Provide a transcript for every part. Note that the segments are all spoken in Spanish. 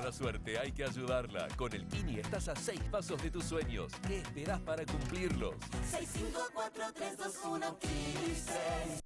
la suerte hay que ayudarla. Con el Mini estás a 6 pasos de tus sueños. ¿Qué esperás para cumplirlos? 654-321 15.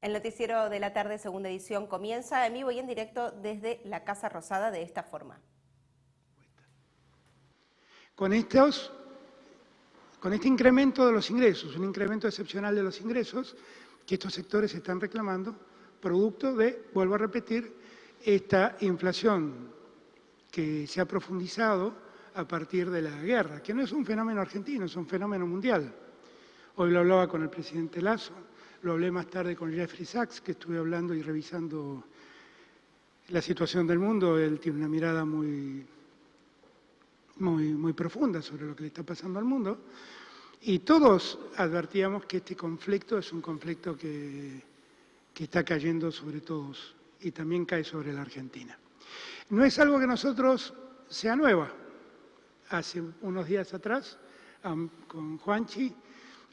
El noticiero de la tarde, segunda edición, comienza en vivo y en directo desde la Casa Rosada de esta forma. Con este incremento de los ingresos, un incremento excepcional de los ingresos que estos sectores están reclamando, producto de, vuelvo a repetir, esta inflación que se ha profundizado a partir de la guerra, que no es un fenómeno argentino, es un fenómeno mundial. Hoy lo hablaba con el presidente Lasso, lo hablé más tarde con Jeffrey Sachs, que estuve hablando y revisando la situación del mundo. Él tiene una mirada muy profunda sobre lo que le está pasando al mundo. Y todos advertíamos que este conflicto es un conflicto que está cayendo sobre todos y también cae sobre la Argentina. No es algo que nosotros sea nueva. Hace unos días atrás, con Juanchi,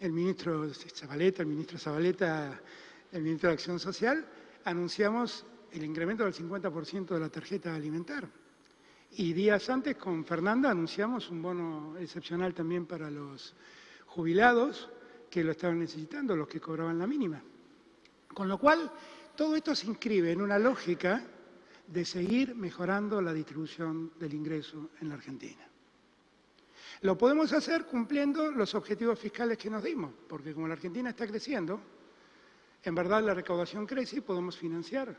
el ministro Zabaleta, el ministro de Acción Social, anunciamos el incremento del 50% de la tarjeta alimentar. Y días antes, con Fernanda, anunciamos un bono excepcional también para los jubilados que lo estaban necesitando, los que cobraban la mínima. Con lo cual, todo esto se inscribe en una lógica de seguir mejorando la distribución del ingreso en la Argentina. Lo podemos hacer cumpliendo los objetivos fiscales que nos dimos, porque como la Argentina está creciendo, en verdad la recaudación crece y podemos financiar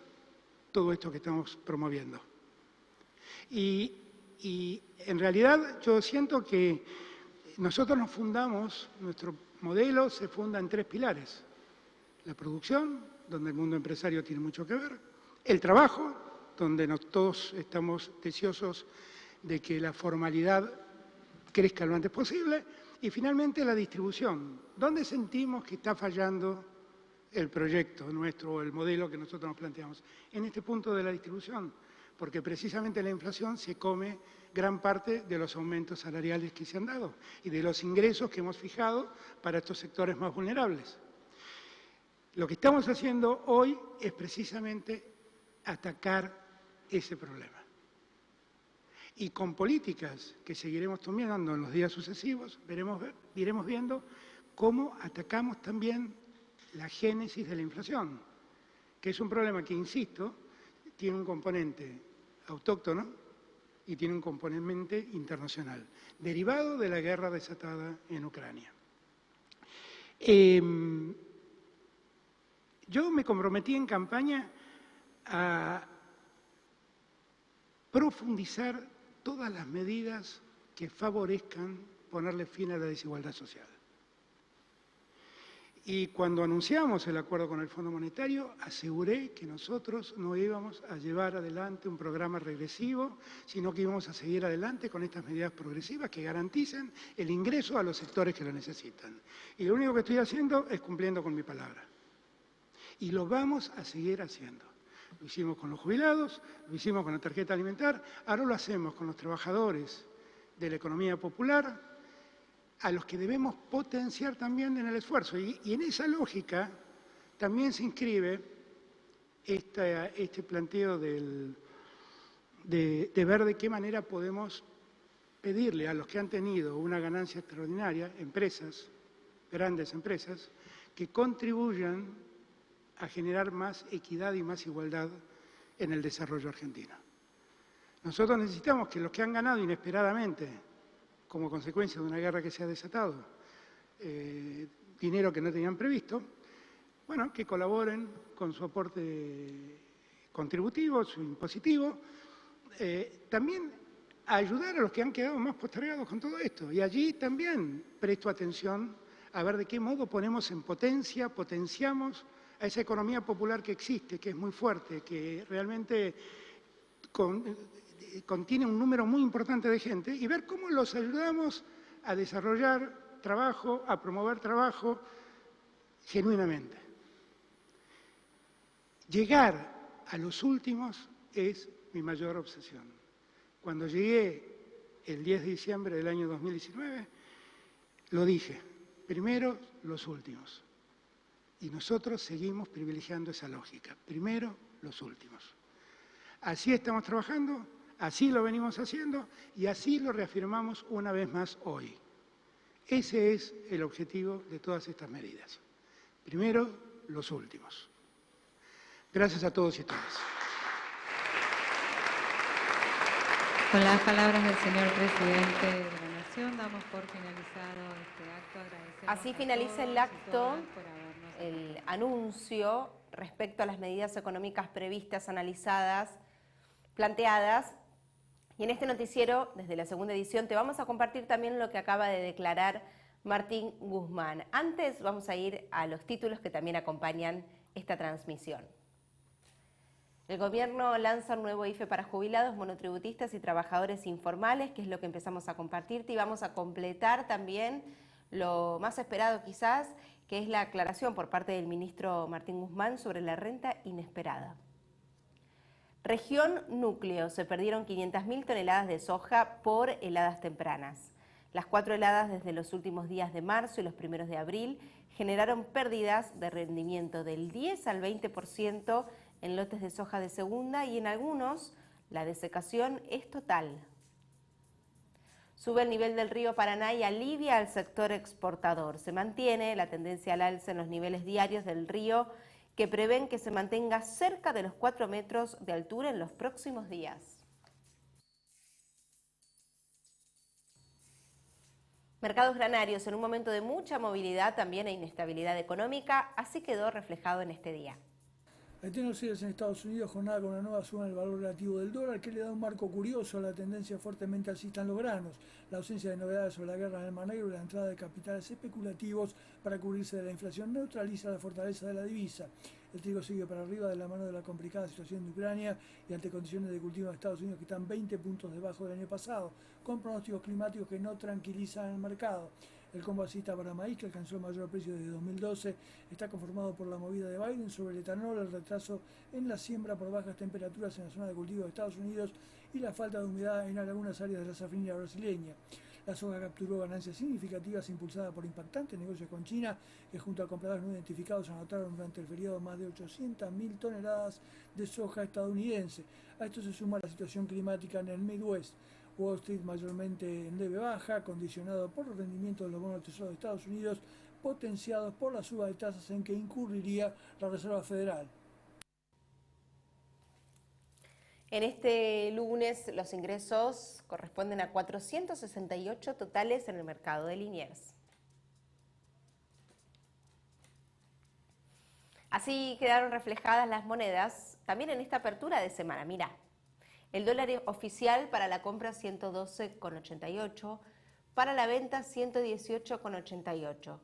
todo esto que estamos promoviendo. Y en realidad yo siento que nosotros nos fundamos, nuestro modelo se funda en 3 pilares. La producción, donde el mundo empresario tiene mucho que ver. El trabajo, donde todos estamos deseosos de que la formalidad crezca lo antes posible. Y finalmente la distribución, donde sentimos que está fallando el proyecto nuestro, o el modelo que nosotros nos planteamos. En este punto de la distribución, porque precisamente la inflación se come gran parte de los aumentos salariales que se han dado y de los ingresos que hemos fijado para estos sectores más vulnerables. Lo que estamos haciendo hoy es precisamente atacar ese problema. Y con políticas que seguiremos tomando en los días sucesivos, iremos viendo cómo atacamos también la génesis de la inflación, que es un problema que, insisto, tiene un componente autóctono y tiene un componente internacional, derivado de la guerra desatada en Ucrania. Yo me comprometí en campaña a profundizar todas las medidas que favorezcan ponerle fin a la desigualdad social. Y cuando anunciamos el acuerdo con el Fondo Monetario, aseguré que nosotros no íbamos a llevar adelante un programa regresivo, sino que íbamos a seguir adelante con estas medidas progresivas que garanticen el ingreso a los sectores que lo necesitan. Y lo único que estoy haciendo es cumpliendo con mi palabra. Y lo vamos a seguir haciendo. Lo hicimos con los jubilados, lo hicimos con la tarjeta alimentar, ahora lo hacemos con los trabajadores de la economía popular, a los que debemos potenciar también en el esfuerzo. Y en esa lógica también se inscribe este planteo de ver de qué manera podemos pedirle a los que han tenido una ganancia extraordinaria, empresas, grandes empresas, que contribuyan a generar más equidad y más igualdad en el desarrollo argentino. Nosotros necesitamos que los que han ganado inesperadamente, como consecuencia de una guerra que se ha desatado, dinero que no tenían previsto, bueno, que colaboren con su aporte contributivo, su impositivo, también a ayudar a los que han quedado más postergados con todo esto. Y allí también presto atención a ver de qué modo ponemos en potencia, potenciamos a esa economía popular que existe, que es muy fuerte, que realmente contiene un número muy importante de gente, y ver cómo los ayudamos a desarrollar trabajo, a promover trabajo genuinamente. Llegar a los últimos es mi mayor obsesión. Cuando llegué el 10 de diciembre del año 2019, lo dije, primero los últimos. Y nosotros seguimos privilegiando esa lógica, primero los últimos. Así estamos trabajando, así lo venimos haciendo y así lo reafirmamos una vez más hoy. Ese es el objetivo de todas estas medidas. Primero, los últimos. Gracias a todos y todas. Con las palabras del señor presidente de la Nación, damos por finalizado este acto. Agradecemos Así finaliza el acto, el el anuncio respecto a las medidas económicas previstas, analizadas, planteadas. Y en este noticiero, desde la segunda edición, te vamos a compartir también lo que acaba de declarar Martín Guzmán. Antes vamos a ir a los títulos que también acompañan esta transmisión. El gobierno lanza un nuevo IFE para jubilados, monotributistas y trabajadores informales, que es lo que empezamos a compartirte, y vamos a completar también lo más esperado quizás, que es la aclaración por parte del ministro Martín Guzmán sobre la renta inesperada. Región núcleo, se perdieron 500.000 toneladas de soja por heladas tempranas. Las 4 heladas desde los últimos días de marzo y los primeros de abril generaron pérdidas de rendimiento del 10 al 20% en lotes de soja de segunda y en algunos la desecación es total. Sube el nivel del río Paraná y alivia al sector exportador. Se mantiene la tendencia al alza en los niveles diarios del río, que prevén que se mantenga cerca de los 4 metros de altura en los próximos días. Mercados granarios en un momento de mucha movilidad, también e inestabilidad económica, así quedó reflejado en este día. Hay tenores en Estados Unidos, jornada con una nueva suba en el valor relativo del dólar, que le da un marco curioso a la tendencia fuertemente alcista en los granos, la ausencia de novedades sobre la guerra en el Mar Negro y la entrada de capitales especulativos para cubrirse de la inflación neutraliza la fortaleza de la divisa. El trigo sigue para arriba de la mano de la complicada situación de Ucrania y ante condiciones de cultivo en Estados Unidos que están 20 puntos debajo del año pasado, con pronósticos climáticos que no tranquilizan el mercado. El combo alcista para maíz, que alcanzó el mayor precio desde 2012, está conformado por la movida de Biden sobre el etanol, el retraso en la siembra por bajas temperaturas en la zona de cultivo de Estados Unidos y la falta de humedad en algunas áreas de la safrinera brasileña. La soja capturó ganancias significativas impulsadas por impactantes negocios con China, que junto a compradores no identificados anotaron durante el feriado más de 800.000 toneladas de soja estadounidense. A esto se suma la situación climática en el Midwest. Wall Street mayormente en leve baja, condicionado por los rendimientos de los bonos del Tesoro de Estados Unidos, potenciados por la suba de tasas en que incurriría la Reserva Federal. En este lunes los ingresos corresponden a 468 totales en el mercado de Liniers. Así quedaron reflejadas las monedas también en esta apertura de semana. Mirá, el dólar oficial para la compra 112,88, para la venta 118,88.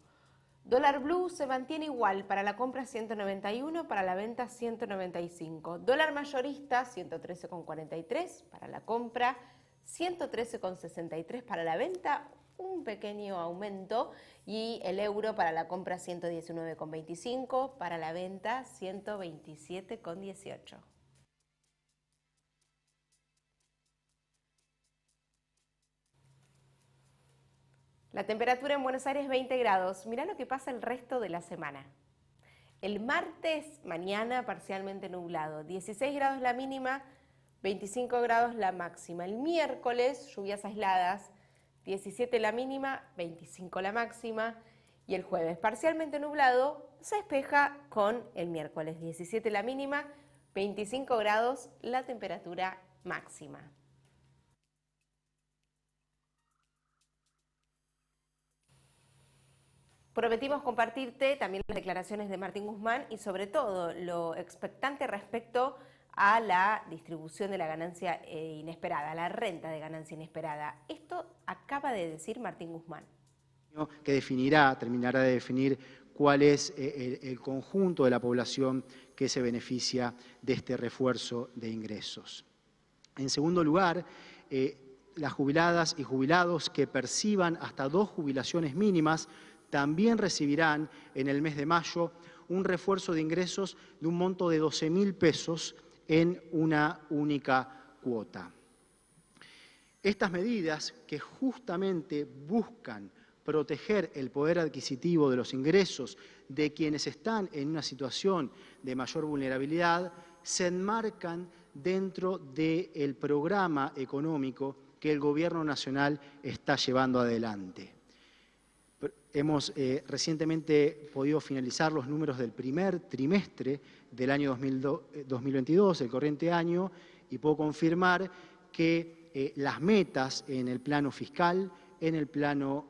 Dólar blue se mantiene igual, para la compra 191, para la venta 195. Dólar mayorista 113,43, para la compra 113,63, para la venta un pequeño aumento, y el euro para la compra 119,25, para la venta 127,18. La temperatura en Buenos Aires 20 grados. Mirá lo que pasa el resto de la semana. El martes, mañana parcialmente nublado, 16 grados la mínima, 25 grados la máxima. El miércoles, lluvias aisladas, 17 la mínima, 25 la máxima. Y el jueves, parcialmente nublado, se despeja con el miércoles, 17 la mínima, 25 grados la temperatura máxima. Prometimos compartirte también las declaraciones de Martín Guzmán y sobre todo lo expectante respecto a la distribución de la ganancia inesperada, la renta de ganancia inesperada. Esto acaba de decir Martín Guzmán. Que terminará de definir cuál es el conjunto de la población que se beneficia de este refuerzo de ingresos. En segundo lugar, las jubiladas y jubilados que perciban hasta 2 jubilaciones mínimas también recibirán en el mes de mayo un refuerzo de ingresos de un monto de 12.000 pesos en una única cuota. Estas medidas, que justamente buscan proteger el poder adquisitivo de los ingresos de quienes están en una situación de mayor vulnerabilidad, se enmarcan dentro del programa económico que el Gobierno Nacional está llevando adelante. Hemos recientemente podido finalizar los números del primer trimestre del año 2022, el corriente año, y puedo confirmar que las metas en el plano fiscal, en el plano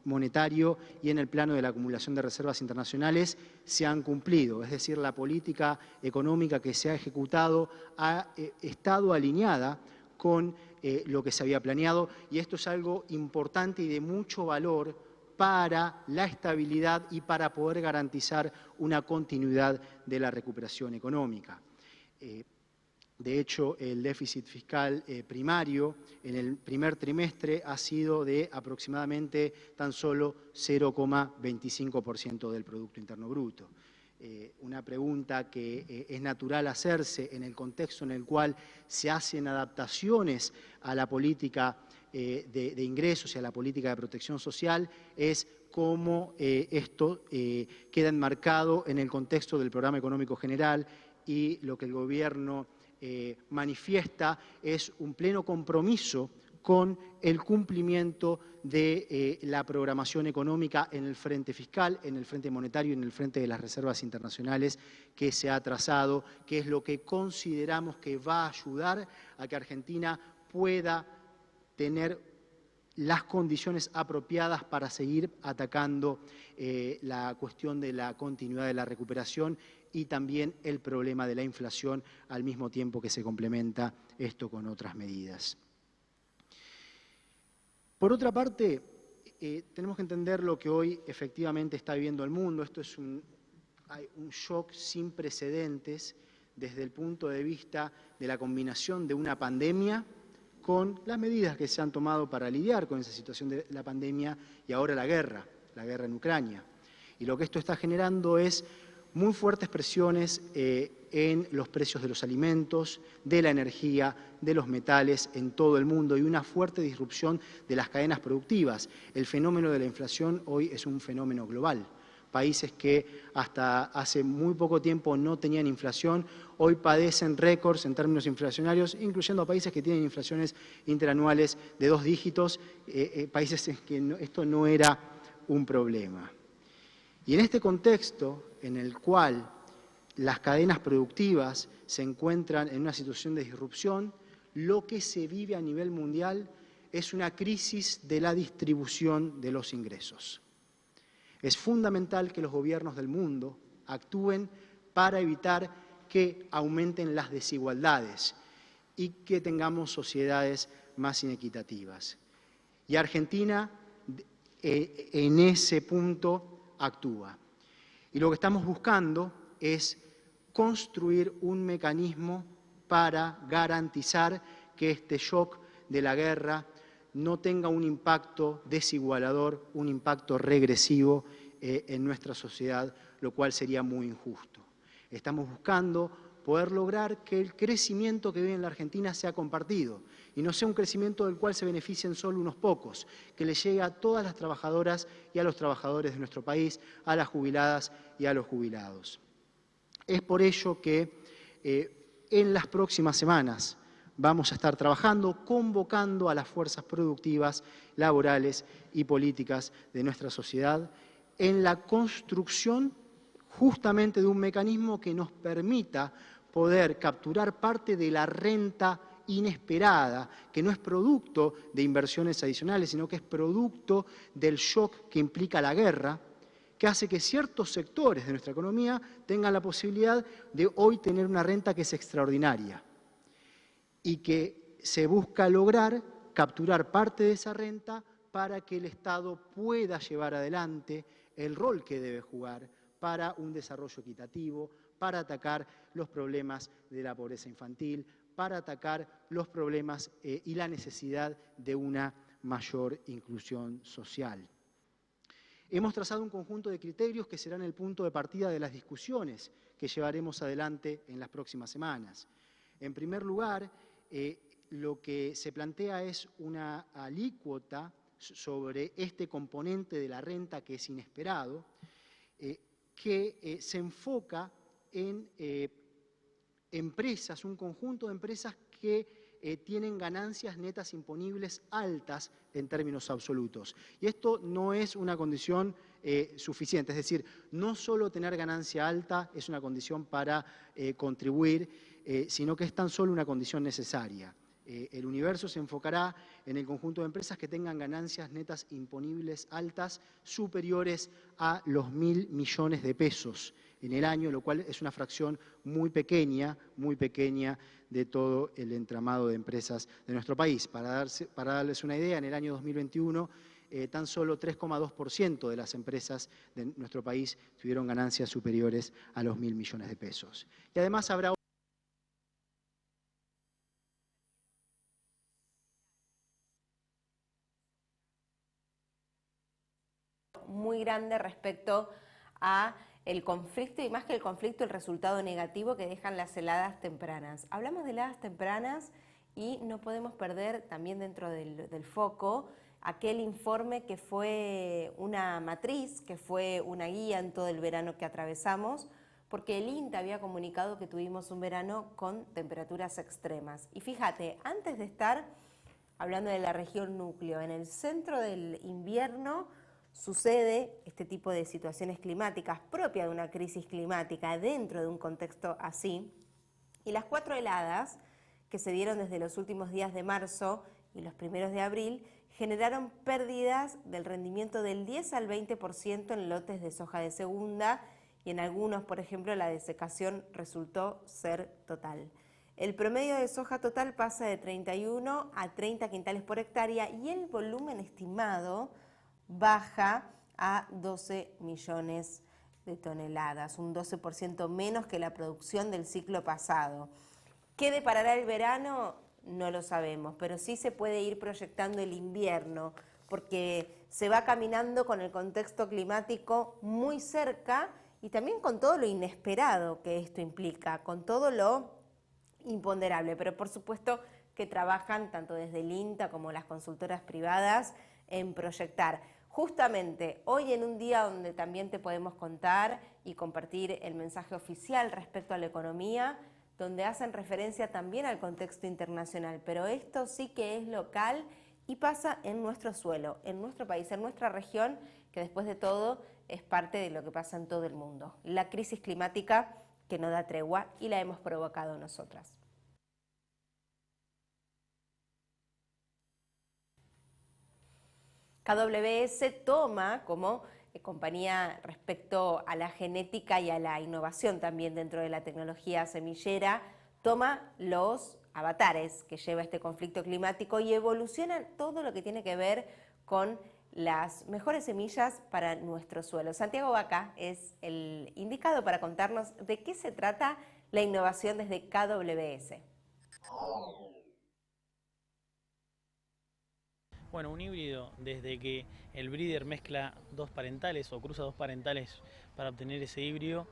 monetario y en el plano de la acumulación de reservas internacionales se han cumplido. Es decir, la política económica que se ha ejecutado ha estado alineada con lo que se había planeado, y esto es algo importante y de mucho valor para la estabilidad y para poder garantizar una continuidad de la recuperación económica. De hecho, el déficit fiscal primario en el primer trimestre ha sido de aproximadamente tan solo 0,25% del Producto Interno Bruto. Una pregunta que es natural hacerse en el contexto en el cual se hacen adaptaciones a la política de ingresos y a la política de protección social es cómo esto queda enmarcado en el contexto del programa económico general, y lo que el Gobierno manifiesta es un pleno compromiso con el cumplimiento de la programación económica en el frente fiscal, en el frente monetario y en el frente de las reservas internacionales que se ha trazado, que es lo que consideramos que va a ayudar a que Argentina pueda tener las condiciones apropiadas para seguir atacando la cuestión de la continuidad de la recuperación y también el problema de la inflación, al mismo tiempo que se complementa esto con otras medidas. Por otra parte, tenemos que entender lo que hoy efectivamente está viviendo el mundo. Esto es un shock sin precedentes desde el punto de vista de la combinación de una pandemia con las medidas que se han tomado para lidiar con esa situación de la pandemia y ahora la guerra en Ucrania. Y lo que esto está generando es muy fuertes presiones en los precios de los alimentos, de la energía, de los metales en todo el mundo y una fuerte disrupción de las cadenas productivas. El fenómeno de la inflación hoy es un fenómeno global. Países que hasta hace muy poco tiempo no tenían inflación, hoy padecen récords en términos inflacionarios, incluyendo a países que tienen inflaciones interanuales de 2 dígitos, países en que esto no era un problema. Y en este contexto en el cual las cadenas productivas se encuentran en una situación de disrupción, lo que se vive a nivel mundial es una crisis de la distribución de los ingresos. Es fundamental que los gobiernos del mundo actúen para evitar que aumenten las desigualdades y que tengamos sociedades más inequitativas. Y Argentina en ese punto actúa. Y lo que estamos buscando es construir un mecanismo para garantizar que este shock de la guerra no tenga un impacto desigualador, un impacto regresivo en nuestra sociedad, lo cual sería muy injusto. Estamos buscando poder lograr que el crecimiento que vive en la Argentina sea compartido y no sea un crecimiento del cual se beneficien solo unos pocos, que le llegue a todas las trabajadoras y a los trabajadores de nuestro país, a las jubiladas y a los jubilados. Es por ello que en las próximas semanas vamos a estar trabajando, convocando a las fuerzas productivas, laborales y políticas de nuestra sociedad en la construcción justamente de un mecanismo que nos permita poder capturar parte de la renta inesperada, que no es producto de inversiones adicionales, sino que es producto del shock que implica la guerra, que hace que ciertos sectores de nuestra economía tengan la posibilidad de hoy tener una renta que es extraordinaria y que se busca lograr capturar parte de esa renta para que el Estado pueda llevar adelante el rol que debe jugar para un desarrollo equitativo, para atacar los problemas de la pobreza infantil, para atacar los problemas y la necesidad de una mayor inclusión social. Hemos trazado un conjunto de criterios que serán el punto de partida de las discusiones que llevaremos adelante en las próximas semanas. En primer lugar, lo que se plantea es una alícuota sobre este componente de la renta que es inesperado, que se enfoca en empresas, un conjunto de empresas que tienen ganancias netas imponibles altas en términos absolutos. Y esto no es una condición suficiente, es decir, no solo tener ganancia alta es una condición para contribuir, sino que es tan solo una condición necesaria. El universo se enfocará en el conjunto de empresas que tengan ganancias netas imponibles altas superiores a los 1.000 millones de pesos en el año, lo cual es una fracción muy pequeña de todo el entramado de empresas de nuestro país. Para darles una idea, en el año 2021 tan solo 3,2% de las empresas de nuestro país tuvieron ganancias superiores a los 1.000 millones de pesos. Y además habrá muy grande respecto a el conflicto, y más que el conflicto, el resultado negativo que dejan las heladas tempranas. Hablamos de heladas tempranas y no podemos perder también dentro del foco aquel informe que fue una matriz, que fue una guía en todo el verano que atravesamos, porque el INTA había comunicado que tuvimos un verano con temperaturas extremas. Y fíjate, antes de estar hablando de la región núcleo, en el centro del invierno sucede este tipo de situaciones climáticas propias de una crisis climática dentro de un contexto así, y las 4 heladas que se dieron desde los últimos días de marzo y los primeros de abril generaron pérdidas del rendimiento del 10 al 20% en lotes de soja de segunda, y en algunos, por ejemplo, la desecación resultó ser total. El promedio de soja total pasa de 31 a 30 quintales por hectárea y el volumen estimado baja a 12 millones de toneladas, un 12% menos que la producción del ciclo pasado. ¿Qué deparará el verano? No lo sabemos, pero sí se puede ir proyectando el invierno, porque se va caminando con el contexto climático muy cerca y también con todo lo inesperado que esto implica, con todo lo imponderable, pero por supuesto que trabajan tanto desde el INTA como las consultoras privadas en proyectar. Justamente hoy, en un día donde también te podemos contar y compartir el mensaje oficial respecto a la economía, donde hacen referencia también al contexto internacional, pero esto sí que es local y pasa en nuestro suelo, en nuestro país, en nuestra región, que después de todo es parte de lo que pasa en todo el mundo. La crisis climática que no da tregua y la hemos provocado nosotras. KWS toma como compañía respecto a la genética y a la innovación también dentro de la tecnología semillera, toma los avatares que lleva este conflicto climático y evoluciona todo lo que tiene que ver con las mejores semillas para nuestro suelo. Santiago Vaca es el indicado para contarnos de qué se trata la innovación desde KWS. Bueno, un híbrido, desde que el breeder mezcla 2 parentales o cruza 2 parentales para obtener ese híbrido,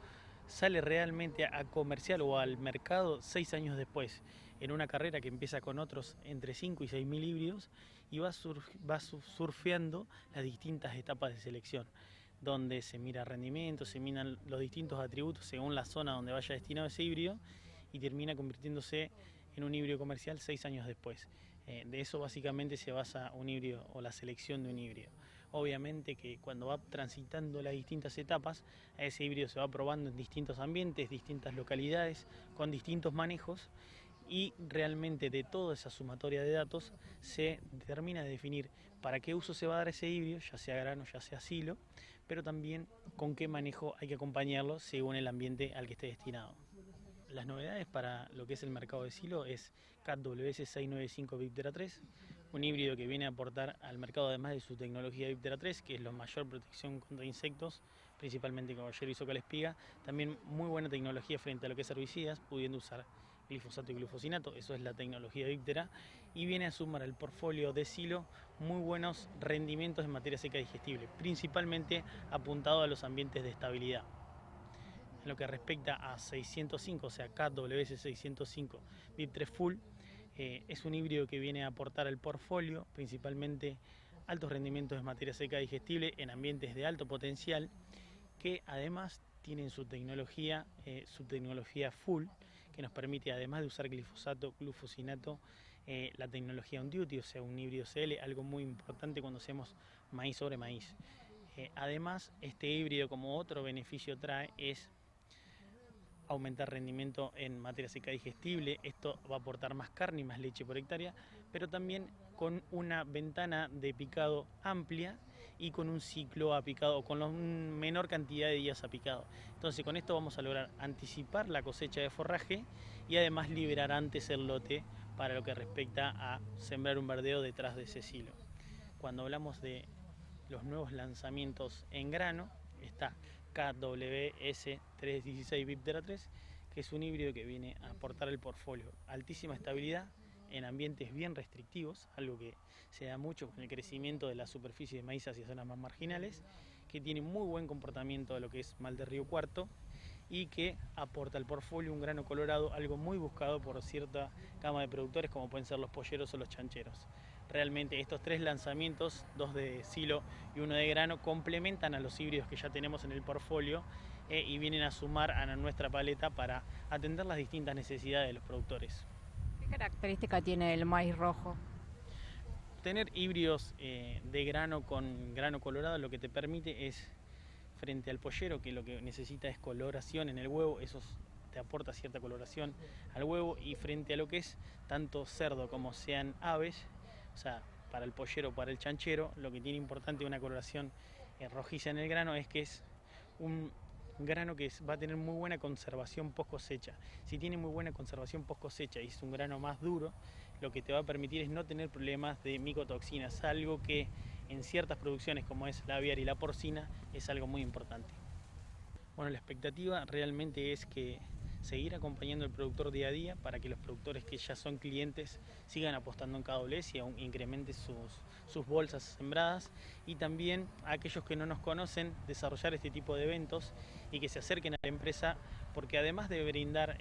sale realmente a comercial o al mercado 6 años después, en una carrera que empieza con otros entre 5 y 6.000 híbridos y va surfeando las distintas etapas de selección, donde se mira rendimiento, se miran los distintos atributos según la zona donde vaya destinado ese híbrido y termina convirtiéndose en un híbrido comercial 6 años después. De eso básicamente se basa un híbrido o la selección de un híbrido. Obviamente que cuando va transitando las distintas etapas, a ese híbrido se va probando en distintos ambientes, distintas localidades, con distintos manejos, y realmente de toda esa sumatoria de datos se termina de definir para qué uso se va a dar ese híbrido, ya sea grano, ya sea silo, pero también con qué manejo hay que acompañarlo según el ambiente al que esté destinado. Las novedades para lo que es el mercado de silo es KWS 695 Viptera 3, un híbrido que viene a aportar al mercado, además de su tecnología Viptera 3, que es la mayor protección contra insectos, principalmente caballero y zócala espiga, también muy buena tecnología frente a lo que es herbicidas, pudiendo usar glifosato y glufosinato, eso es la tecnología Viptera, y viene a sumar al portfolio de Silo muy buenos rendimientos en materia seca digestible, principalmente apuntado a los ambientes de estabilidad. En lo que respecta a 605, o sea KWS 605 VIP3 Full, es un híbrido que viene a aportar al portfolio, principalmente altos rendimientos en materia seca digestible en ambientes de alto potencial, que además tienen su tecnología full, que nos permite, además de usar glifosato, glufosinato, la tecnología on duty, o sea, un híbrido CL, algo muy importante cuando hacemos maíz sobre maíz. Además, este híbrido, como otro beneficio trae, es aumentar rendimiento en materia seca digestible. Esto va a aportar más carne y más leche por hectárea, pero también con una ventana de picado amplia y con un ciclo a picado, con una menor cantidad de días a picado. Entonces con esto vamos a lograr anticipar la cosecha de forraje y además liberar antes el lote para lo que respecta a sembrar un verdeo detrás de ese silo. Cuando hablamos de los nuevos lanzamientos en grano, está KWS 316 Viptera 3, que es un híbrido que viene a aportar al portfolio altísima estabilidad en ambientes bien restrictivos, algo que se da mucho con el crecimiento de la superficie de maíz hacia zonas más marginales, que tiene muy buen comportamiento de lo que es mal de Río Cuarto y que aporta al portfolio un grano colorado, algo muy buscado por cierta gama de productores como pueden ser los polleros o los chancheros. Realmente estos tres lanzamientos, 2 de silo y 1 de grano, complementan a los híbridos que ya tenemos en el portfolio y vienen a sumar a nuestra paleta para atender las distintas necesidades de los productores. ¿Qué característica tiene el maíz rojo? Tener híbridos de grano con grano colorado lo que te permite es, frente al pollero, que lo que necesita es coloración en el huevo, eso te aporta cierta coloración al huevo, y frente a lo que es tanto cerdo como sean aves, o sea, para el pollero o para el chanchero, lo que tiene importante una coloración rojiza en el grano es que es un grano que va a tener muy buena conservación post cosecha. Si tiene muy buena conservación post cosecha y es un grano más duro, lo que te va a permitir es no tener problemas de micotoxinas, algo que en ciertas producciones como es la aviar y la porcina es algo muy importante. Bueno, la expectativa realmente es que seguir acompañando al productor día a día para que los productores que ya son clientes sigan apostando en KWS y aún incrementen sus bolsas sembradas, y también a aquellos que no nos conocen desarrollar este tipo de eventos y que se acerquen a la empresa, porque además de brindar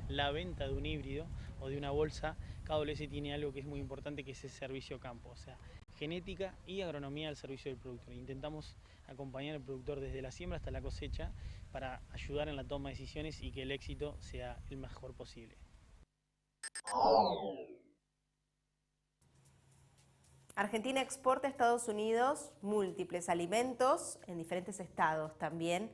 la venta de un híbrido o de una bolsa, KWS tiene algo que es muy importante, que es el servicio campo, o sea, genética y agronomía al servicio del productor. Intentamos acompañar al productor desde la siembra hasta la cosecha para ayudar en la toma de decisiones y que el éxito sea el mejor posible. Argentina exporta a Estados Unidos múltiples alimentos en diferentes estados también,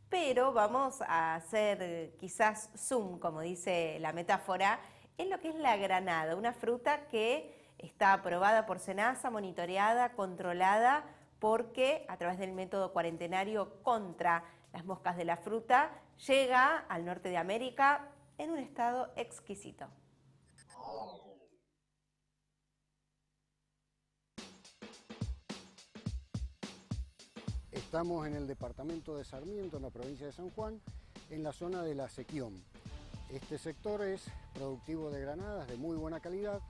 pero vamos a hacer quizás zoom, como dice la metáfora, en lo que es la granada, una fruta que está aprobada por SENASA, monitoreada, controlada, porque a través del método cuarentenario contra las moscas de la fruta llega al norte de América en un estado exquisito. Estamos en el departamento de Sarmiento, en la provincia de San Juan, en la zona de la Sequión. Este sector es productivo de granadas de muy buena calidad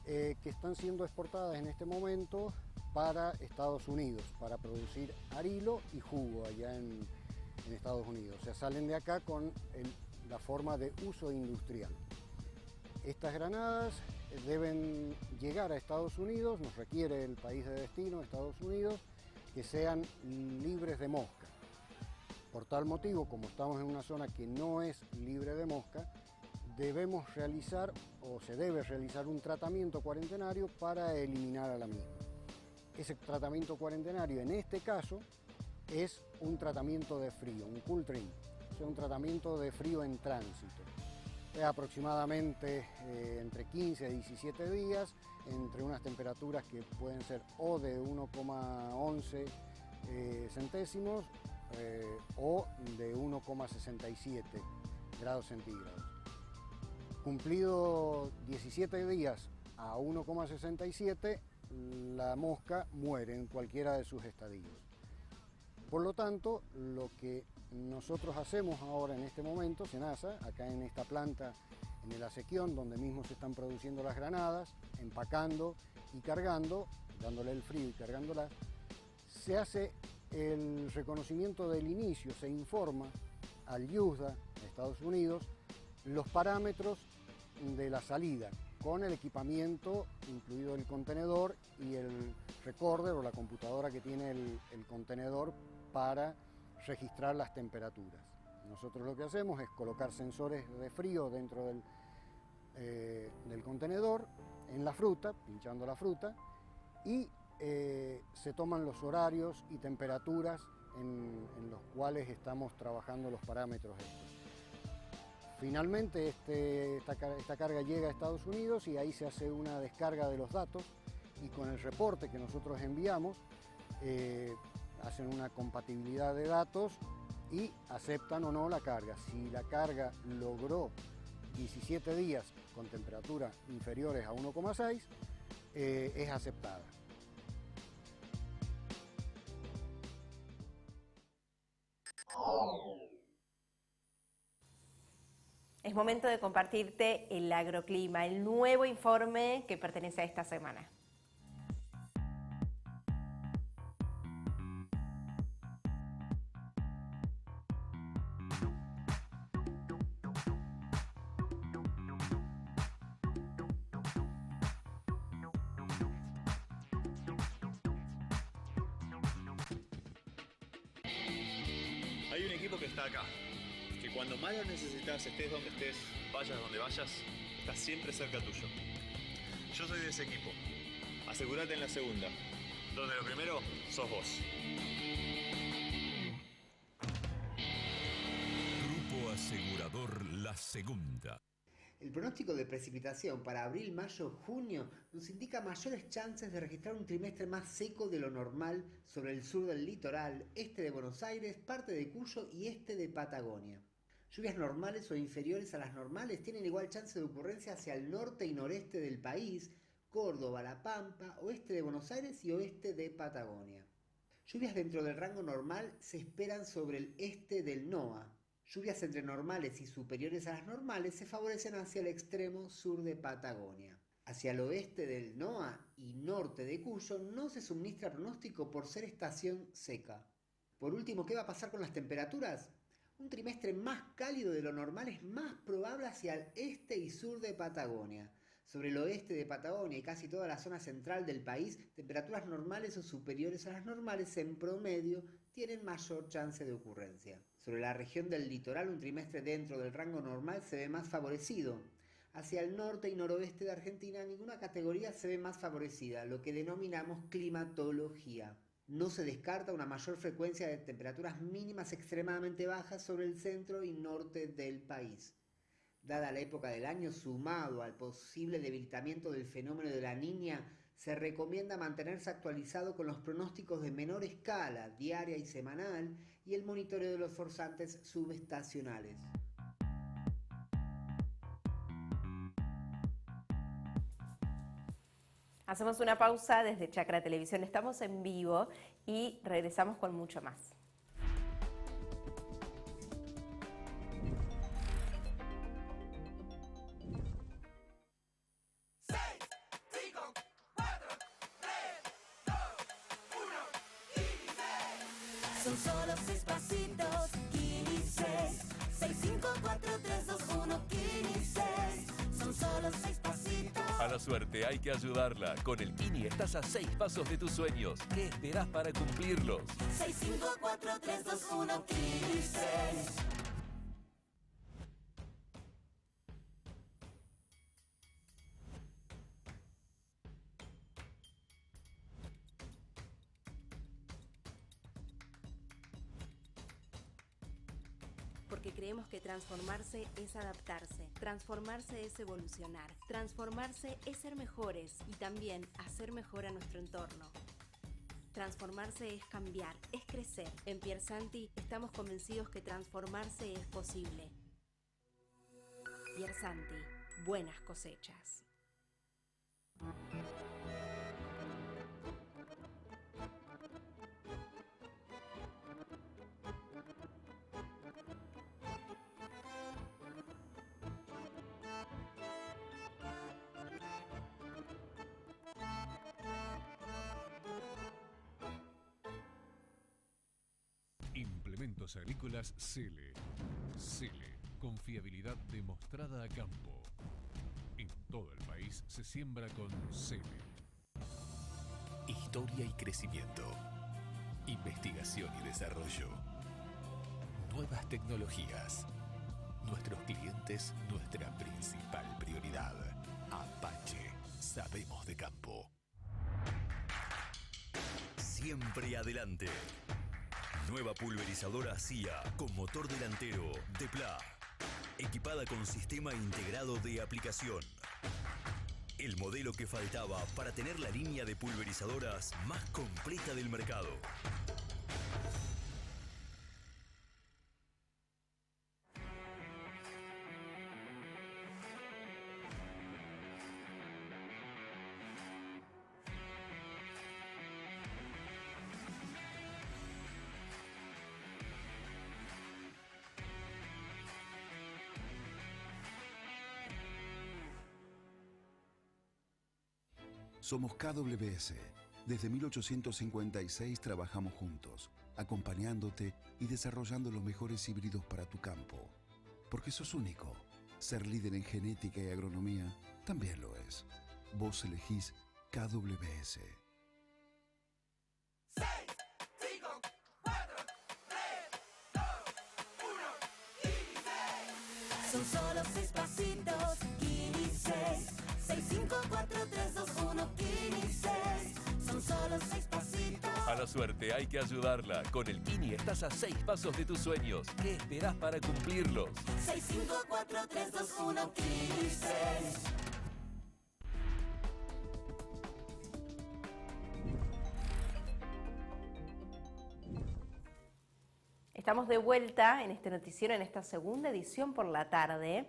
que están siendo exportadas en este momento para Estados Unidos, para producir arilo y jugo allá en Estados Unidos. O sea, salen de acá con la forma de uso industrial. Estas granadas deben llegar a Estados Unidos, nos requiere el país de destino, Estados Unidos, que sean libres de mosca. Por tal motivo, como estamos en una zona que no es libre de mosca, debemos realizar o se debe realizar un tratamiento cuarentenario para eliminar a la misma. Ese tratamiento cuarentenario en este caso es un tratamiento de frío, un cool trim, o sea, un tratamiento de frío en tránsito. Es aproximadamente entre 15 a 17 días, entre unas temperaturas que pueden ser o de 1,11 centésimos o de 1,67 grados centígrados. Cumplido 17 días a 1,67, la mosca muere en cualquiera de sus estadios. Por lo tanto, lo que nosotros hacemos ahora en este momento, SENASA, acá en esta planta, en el Acequión, donde mismo se están produciendo las granadas, empacando y cargando, dándole el frío y cargándolas, se hace el reconocimiento del inicio, se informa al USDA de Estados Unidos los parámetros de la salida, con el equipamiento, incluido el contenedor y el recorder o la computadora que tiene el contenedor para registrar las temperaturas. Nosotros lo que hacemos es colocar sensores de frío dentro del contenedor, en la fruta, pinchando la fruta, y se toman los horarios y temperaturas en los cuales estamos trabajando los parámetros estos. Finalmente esta carga llega a Estados Unidos y ahí se hace una descarga de los datos y con el reporte que nosotros enviamos hacen una compatibilidad de datos y aceptan o no la carga. Si la carga logró 17 días con temperaturas inferiores a 1,6, es aceptada. Es momento de compartirte el agroclima, el nuevo informe que pertenece a esta semana. Hay un equipo que está acá, que cuando más lo necesitas, estés donde estés, vayas donde vayas, está siempre cerca tuyo. Yo soy de ese equipo. Asegúrate en la segunda, donde lo primero sos vos. Grupo Asegurador La Segunda. El pronóstico de precipitación para abril, mayo, junio nos indica mayores chances de registrar un trimestre más seco de lo normal sobre el sur del litoral, este de Buenos Aires, parte de Cuyo y este de Patagonia. Lluvias normales o inferiores a las normales tienen igual chance de ocurrencia hacia el norte y noreste del país, Córdoba, La Pampa, oeste de Buenos Aires y oeste de Patagonia. Lluvias dentro del rango normal se esperan sobre el este del NOA. Lluvias entre normales y superiores a las normales se favorecen hacia el extremo sur de Patagonia. Hacia el oeste del NOA y norte de Cuyo no se suministra pronóstico por ser estación seca. Por último, ¿qué va a pasar con las temperaturas? Un trimestre más cálido de lo normal es más probable hacia el este y sur de Patagonia. Sobre el oeste de Patagonia y casi toda la zona central del país, temperaturas normales o superiores a las normales en promedio tienen mayor chance de ocurrencia. Sobre la región del litoral, un trimestre dentro del rango normal se ve más favorecido. Hacia el norte y noroeste de Argentina, ninguna categoría se ve más favorecida, lo que denominamos climatología. No se descarta una mayor frecuencia de temperaturas mínimas extremadamente bajas sobre el centro y norte del país. Dada la época del año, sumado al posible debilitamiento del fenómeno de la Niña, se recomienda mantenerse actualizado con los pronósticos de menor escala, diaria y semanal, y el monitoreo de los forzantes subestacionales. Hacemos una pausa desde Chacra Televisión, estamos en vivo y regresamos con mucho más. Son solo 6 pasitos, Kini 6. 6, 5, 4, 3, 2, 1, Kini 6. Son solo 6 pasitos. A la suerte hay que ayudarla. Con el Kini estás a 6 pasos de tus sueños. ¿Qué esperás para cumplirlos? 6, 5, 4, 3, 2, 1, Kini 6. Porque creemos que transformarse es adaptarse, transformarse es evolucionar, transformarse es ser mejores y también hacer mejor a nuestro entorno. Transformarse es cambiar, es crecer. En Piersanti estamos convencidos que transformarse es posible. Piersanti, buenas cosechas. Implementos agrícolas Cele. Cele, confiabilidad demostrada a campo. En todo el país se siembra con Cele. Historia y crecimiento. Investigación y desarrollo. Nuevas tecnologías. Nuestros clientes, nuestra principal prioridad. Apache, sabemos de campo. Siempre adelante. Nueva pulverizadora CIA con motor delantero de Pla. Equipada con sistema integrado de aplicación. El modelo que faltaba para tener la línea de pulverizadoras más completa del mercado. Somos KWS. Desde 1856 trabajamos juntos, acompañándote y desarrollando los mejores híbridos para tu campo. Porque sos único. Ser líder en genética y agronomía también lo es. Vos elegís KWS. 6, 5, 4, 3, 2, 1, Kili 6. Son solo 6 pasitos, Kili 6. 6, 5, 4, 3, 2, 1, Kili 6. Son solo 6 pasitos. A la suerte hay que ayudarla. Con el Kini estás a 6 pasos de tus sueños. ¿Qué esperás para cumplirlos? 6, 5, 4, 3, 2, 1, Kili 6. Estamos de vuelta en este noticiero, en esta segunda edición por la tarde.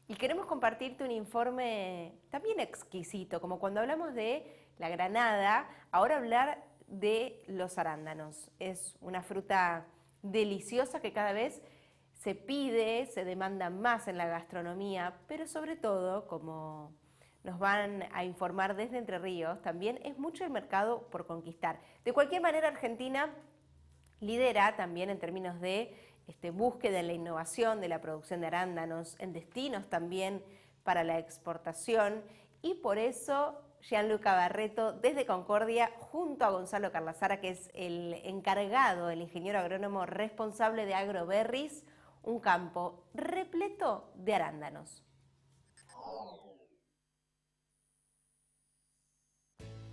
Y queremos compartirte un informe también exquisito, como cuando hablamos de la granada, ahora hablar de los arándanos. Es una fruta deliciosa que cada vez se pide, se demanda más en la gastronomía, pero sobre todo, como nos van a informar desde Entre Ríos, también es mucho el mercado por conquistar. De cualquier manera, Argentina lidera también en términos de búsqueda en la innovación de la producción de arándanos, en destinos también para la exportación, y por eso Gianluca Barreto desde Concordia, junto a Gonzalo Carlazara, que es el encargado, el ingeniero agrónomo responsable de Agroberries, un campo repleto de arándanos.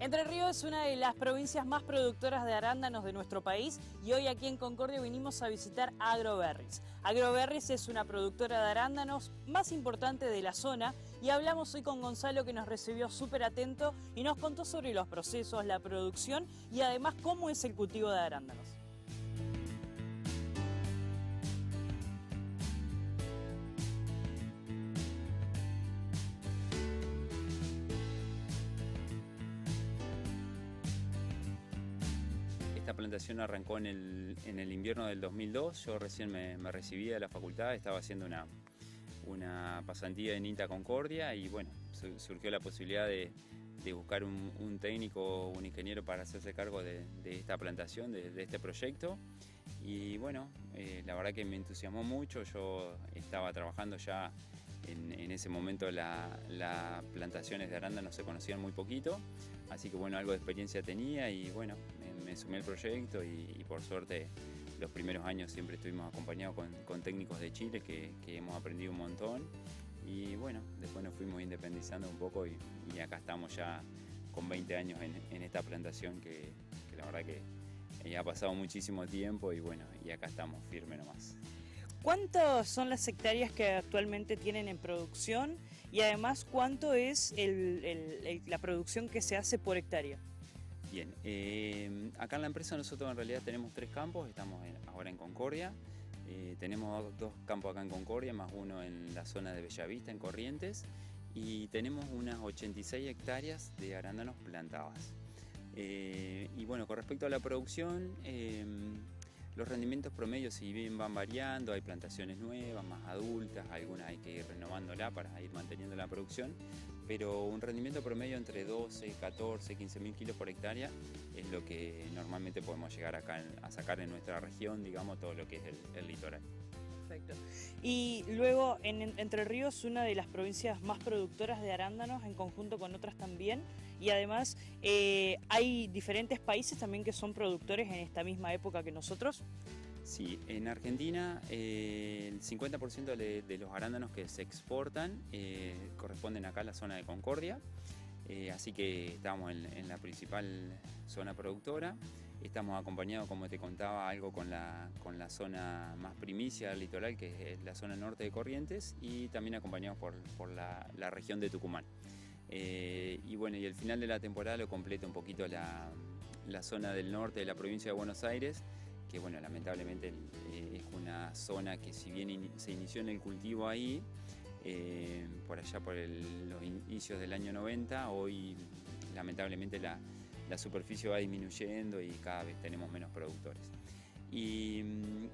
Entre Ríos es una de las provincias más productoras de arándanos de nuestro país y hoy aquí en Concordia vinimos a visitar Agroberries. Agroberries es una productora de arándanos más importante de la zona y hablamos hoy con Gonzalo, que nos recibió súper atento y nos contó sobre los procesos, la producción y además cómo es el cultivo de arándanos. Esta plantación arrancó en el invierno del 2002, yo recién me recibí de la facultad, estaba haciendo una pasantía en INTA Concordia y bueno, surgió la posibilidad de buscar un técnico, un ingeniero para hacerse cargo de esta plantación, de este proyecto. Y bueno, la verdad que me entusiasmó mucho, yo estaba trabajando ya en ese momento, las plantaciones de arándanos se conocían muy poquito, así que bueno, algo de experiencia tenía y bueno, me sumé al proyecto y por suerte los primeros años siempre estuvimos acompañados con técnicos de Chile que hemos aprendido un montón y bueno, después nos fuimos independizando un poco y acá estamos ya con 20 años en esta plantación que la verdad que ha pasado muchísimo tiempo y bueno, y acá estamos firmes nomás. ¿Cuántas son las hectáreas que actualmente tienen en producción y además cuánto es la producción que se hace por hectárea? Bien, acá en la empresa nosotros en realidad tenemos 3 campos, estamos ahora en Concordia, tenemos 2 campos acá en Concordia, más uno en la zona de Bellavista, en Corrientes, y tenemos unas 86 hectáreas de arándanos plantadas. Y bueno, con respecto a la producción, los rendimientos promedios si bien van variando, hay plantaciones nuevas, más adultas, algunas hay que ir renovándola para ir manteniendo la producción, pero un rendimiento promedio entre 12, 14, 15.000 kilos por hectárea es lo que normalmente podemos llegar acá a sacar en nuestra región, digamos, todo lo que es el litoral. Perfecto. Y luego Entre Ríos, una de las provincias más productoras de arándanos en conjunto con otras también, y además hay diferentes países también que son productores en esta misma época que nosotros. Sí, en Argentina el 50% de los arándanos que se exportan corresponden acá a la zona de Concordia, así que estamos en la principal zona productora. Estamos acompañados, como te contaba, algo con la zona más primicia del litoral, que es la zona norte de Corrientes, y también acompañados por la región de Tucumán. Y bueno, y el final de la temporada lo completa un poquito la zona del norte de la provincia de Buenos Aires, que bueno, lamentablemente es una zona que si bien se inició en el cultivo ahí, por allá por los inicios del año 90, hoy lamentablemente la superficie va disminuyendo y cada vez tenemos menos productores. Y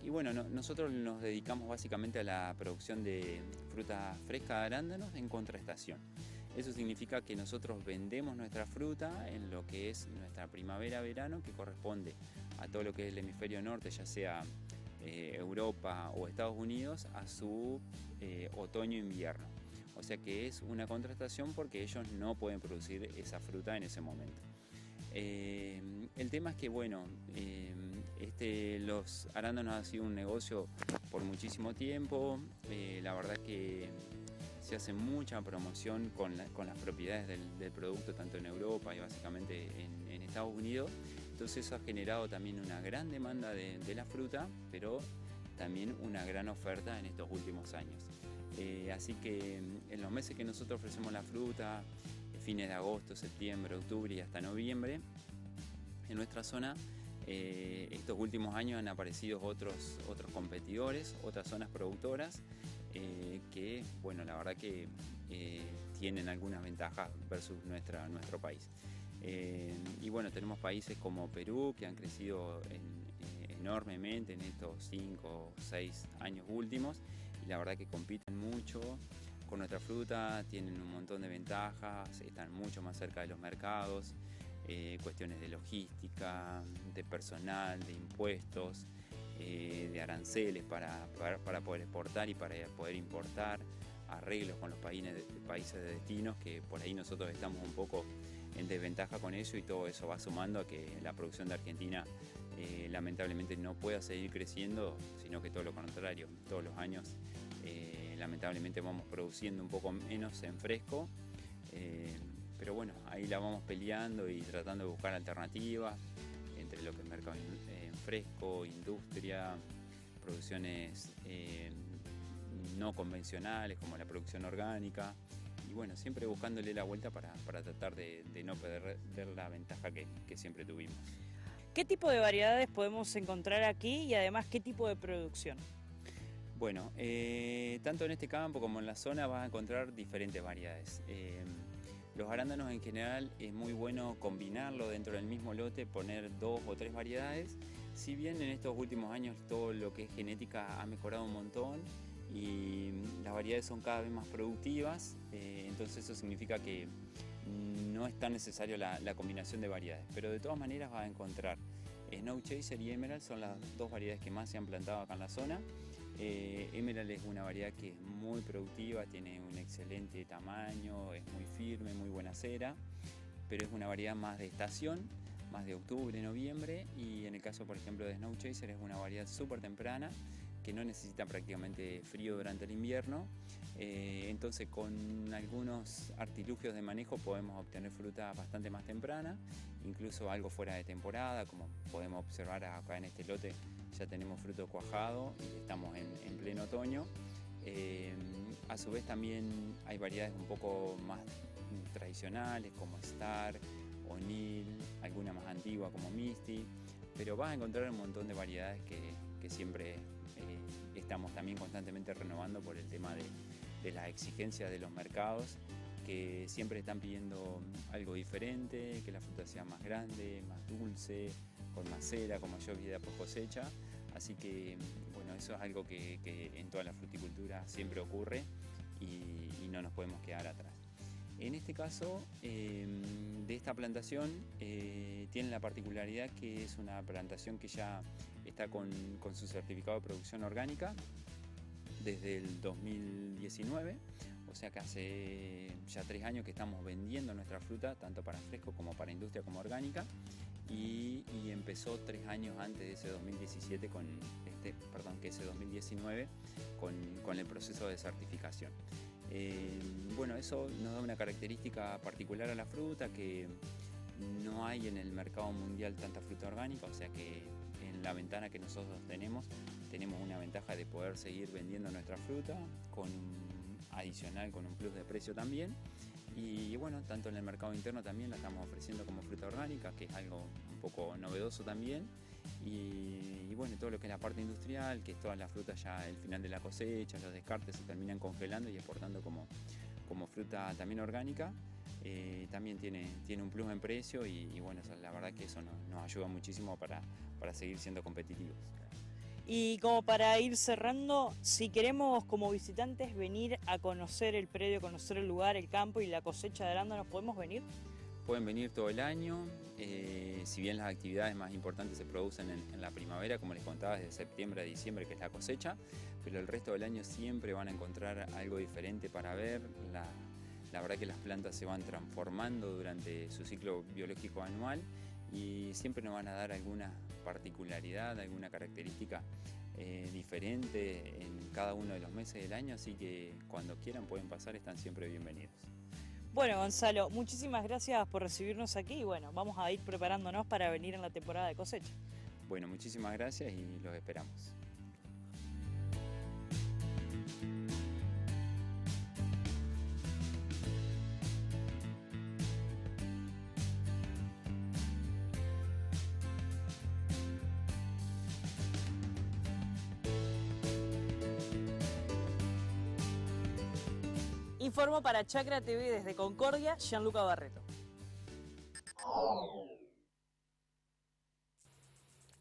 bueno, nosotros nos dedicamos básicamente a la producción de fruta fresca de arándanos en contraestación. Eso significa que nosotros vendemos nuestra fruta en lo que es nuestra primavera-verano, que corresponde a todo lo que es el hemisferio norte, ya sea Europa o Estados Unidos, a su otoño-invierno. O sea que es una contrastación porque ellos no pueden producir esa fruta en ese momento. El tema es que, bueno, los arándanos ha sido un negocio por muchísimo tiempo. La verdad que se hace mucha promoción con las propiedades del producto, tanto en Europa y básicamente en Estados Unidos. Entonces eso ha generado también una gran demanda de la fruta, pero también una gran oferta en estos últimos años. Así que en los meses que nosotros ofrecemos la fruta, fines de agosto, septiembre, octubre y hasta noviembre, en nuestra zona, estos últimos años han aparecido otros competidores, otras zonas productoras, que, bueno, la verdad que tienen algunas ventajas versus nuestro país. Y bueno, tenemos países como Perú, que han crecido enormemente en estos 5 o 6 años últimos, y la verdad que compiten mucho con nuestra fruta, tienen un montón de ventajas, están mucho más cerca de los mercados, cuestiones de logística, de personal, de impuestos, de aranceles para poder exportar y para poder importar, arreglos con los países de destinos, que por ahí nosotros estamos un poco en desventaja con eso, y todo eso va sumando a que la producción de Argentina lamentablemente no pueda seguir creciendo, sino que todo lo contrario, todos los años lamentablemente vamos produciendo un poco menos en fresco, pero bueno, ahí la vamos peleando y tratando de buscar alternativas entre lo que es mercado en fresco, industria, producciones no convencionales como la producción orgánica, y bueno, siempre buscándole la vuelta para tratar de no perder la ventaja que siempre tuvimos. ¿Qué tipo de variedades podemos encontrar aquí y además qué tipo de producción? Bueno, tanto en este campo como en la zona vas a encontrar diferentes variedades. Los arándanos en general es muy bueno combinarlo dentro del mismo lote, poner 2 o 3 variedades. Si bien en estos últimos años todo lo que es genética ha mejorado un montón y las variedades son cada vez más productivas, entonces eso significa que no es tan necesario la combinación de variedades. Pero de todas maneras vas a encontrar Snow Chaser y Emerald, son las 2 variedades que más se han plantado acá en la zona. Emerald es una variedad que es muy productiva, tiene un excelente tamaño, es muy firme, muy buena cera, pero es una variedad más de estación, más de octubre, noviembre, y en el caso, por ejemplo, de Snow Chaser es una variedad súper temprana que no necesita prácticamente frío durante el invierno, entonces con algunos artilugios de manejo podemos obtener fruta bastante más temprana, incluso algo fuera de temporada, como podemos observar acá en este lote. Ya tenemos fruto cuajado y estamos en pleno otoño. A su vez también hay variedades un poco más tradicionales como Star, O'Neill, alguna más antigua como Misty, pero vas a encontrar un montón de variedades que siempre estamos también constantemente renovando por el tema de las exigencias de los mercados que siempre están pidiendo algo diferente, que la fruta sea más grande, más dulce, con más cera, con mayor vida por cosecha. Así que, bueno, eso es algo que en toda la fruticultura siempre ocurre y no nos podemos quedar atrás. En este caso, de esta plantación, tiene la particularidad que es una plantación que ya está con su certificado de producción orgánica desde el 2019, o sea que hace ya 3 años que estamos vendiendo nuestra fruta, tanto para fresco como para industria como orgánica, y empezó 3 años antes de ese 2017 que ese 2019 con el proceso de certificación. Bueno, eso nos da una característica particular a la fruta, que no hay en el mercado mundial tanta fruta orgánica, o sea que en la ventana que nosotros tenemos una ventaja de poder seguir vendiendo nuestra fruta con adicional, con un plus de precio también. Y bueno, tanto en el mercado interno también la estamos ofreciendo como fruta orgánica, que es algo un poco novedoso también. Y bueno, todo lo que es la parte industrial, que es toda la fruta ya el final de la cosecha, los descartes se terminan congelando y exportando como fruta también orgánica, también tiene un plus en precio y bueno, la verdad que eso nos ayuda muchísimo para seguir siendo competitivos. Y como para ir cerrando, si queremos como visitantes venir a conocer el predio, conocer el lugar, el campo y la cosecha de arándanos, ¿podemos venir? Pueden venir todo el año, si bien las actividades más importantes se producen en la primavera, como les contaba, desde septiembre a diciembre, que es la cosecha, pero el resto del año siempre van a encontrar algo diferente para ver. La verdad que las plantas se van transformando durante su ciclo biológico anual y siempre nos van a dar alguna particularidad, alguna característica diferente en cada uno de los meses del año, así que cuando quieran pueden pasar, están siempre bienvenidos. Bueno, Gonzalo, muchísimas gracias por recibirnos aquí y bueno, vamos a ir preparándonos para venir en la temporada de cosecha. Bueno, muchísimas gracias y los esperamos. Informo para Chacra TV desde Concordia, Gianluca Barreto.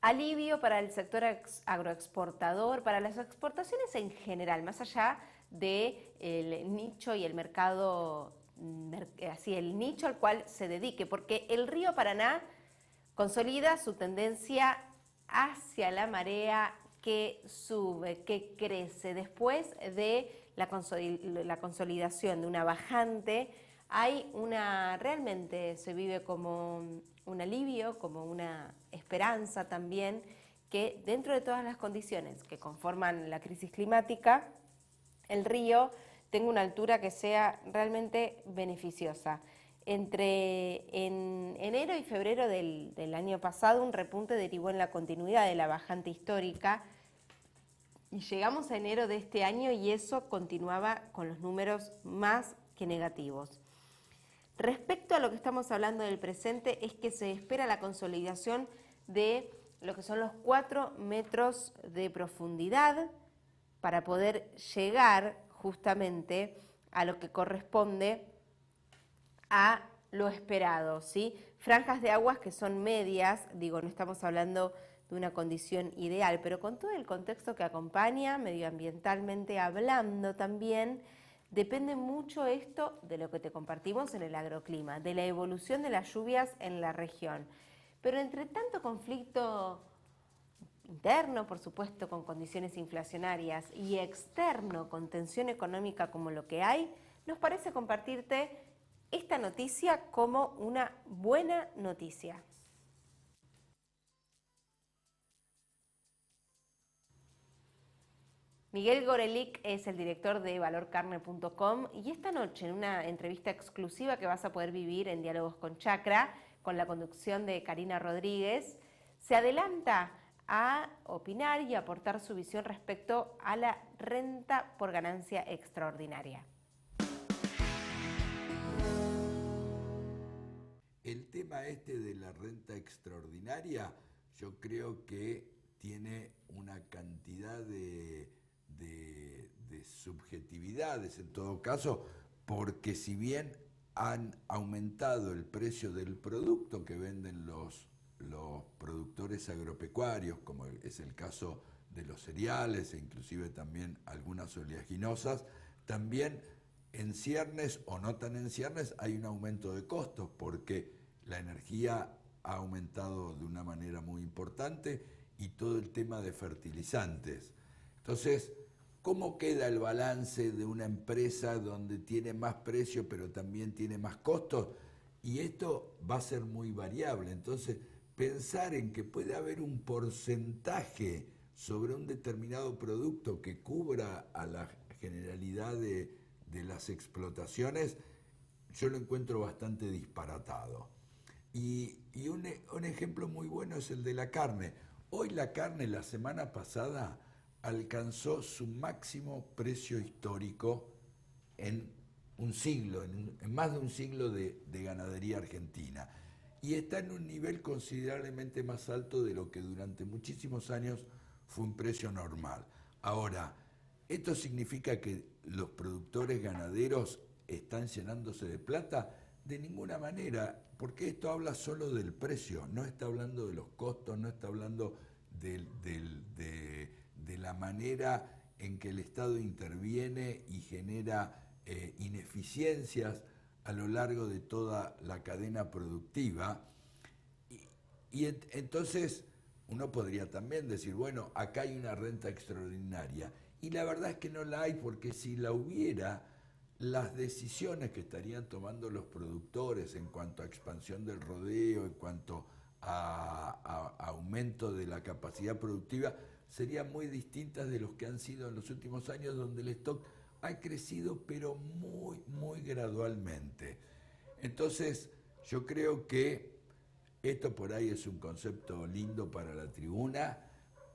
Alivio para el sector agroexportador, para las exportaciones en general, más allá del nicho y el mercado, así el nicho al cual se dedique, porque el río Paraná consolida su tendencia hacia la marea que sube, que crece. Después de la consolidación de una bajante, realmente se vive como un alivio, como una esperanza también, que dentro de todas las condiciones que conforman la crisis climática, el río tenga una altura que sea realmente beneficiosa. En enero y febrero del año pasado, un repunte derivó en la continuidad de la bajante histórica, y llegamos a enero de este año y eso continuaba con los números más que negativos. Respecto a lo que estamos hablando del presente, es que se espera la consolidación de lo que son los 4 metros de profundidad para poder llegar justamente a lo que corresponde a lo esperado, ¿sí? Franjas de aguas que son medias, digo, no estamos hablando de una condición ideal, pero con todo el contexto que acompaña, medioambientalmente hablando también, depende mucho esto de lo que te compartimos en el agroclima, de la evolución de las lluvias en la región. Pero entre tanto conflicto interno, por supuesto, con condiciones inflacionarias, y externo, con tensión económica como lo que hay, nos parece compartirte esta noticia como una buena noticia. Miguel Gorelick es el director de valorcarne.com y esta noche en una entrevista exclusiva que vas a poder vivir en Diálogos con Chacra, con la conducción de Karina Rodríguez, se adelanta a opinar y aportar su visión respecto a la renta por ganancia extraordinaria. El tema de la renta extraordinaria, yo creo que tiene una cantidad de subjetividades. En todo caso, porque si bien han aumentado el precio del producto que venden los productores agropecuarios, como es el caso de los cereales e inclusive también algunas oleaginosas, también en ciernes o no tan en ciernes hay un aumento de costos porque la energía ha aumentado de una manera muy importante y todo el tema de fertilizantes. Entonces, ¿cómo queda el balance de una empresa donde tiene más precio pero también tiene más costos? Y esto va a ser muy variable. Entonces, pensar en que puede haber un porcentaje sobre un determinado producto que cubra a la generalidad de las explotaciones, yo lo encuentro bastante disparatado. Y un ejemplo muy bueno es el de la carne. Hoy la carne, la semana pasada, alcanzó su máximo precio histórico en un siglo, en más de un siglo de ganadería argentina. Y está en un nivel considerablemente más alto de lo que durante muchísimos años fue un precio normal. Ahora, ¿esto significa que los productores ganaderos están llenándose de plata? De ninguna manera, porque esto habla solo del precio, no está hablando de los costos, no está hablando de la manera en que el Estado interviene y genera ineficiencias a lo largo de toda la cadena productiva. Y entonces uno podría también decir, bueno, acá hay una renta extraordinaria. Y la verdad es que no la hay, porque si la hubiera, las decisiones que estarían tomando los productores en cuanto a expansión del rodeo, en cuanto a aumento de la capacidad productiva, serían muy distintas de los que han sido en los últimos años, donde el stock ha crecido, pero muy, muy gradualmente. Entonces, yo creo que esto por ahí es un concepto lindo para la tribuna,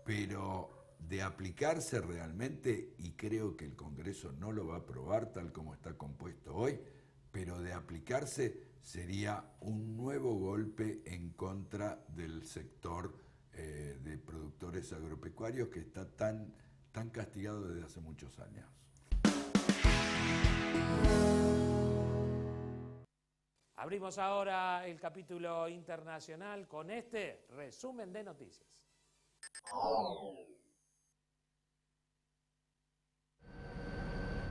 pero de aplicarse realmente, y creo que el Congreso no lo va a aprobar tal como está compuesto hoy, pero de aplicarse sería un nuevo golpe en contra del sector de productores agropecuarios que está tan castigado desde hace muchos años. Abrimos ahora el capítulo internacional con este resumen de noticias.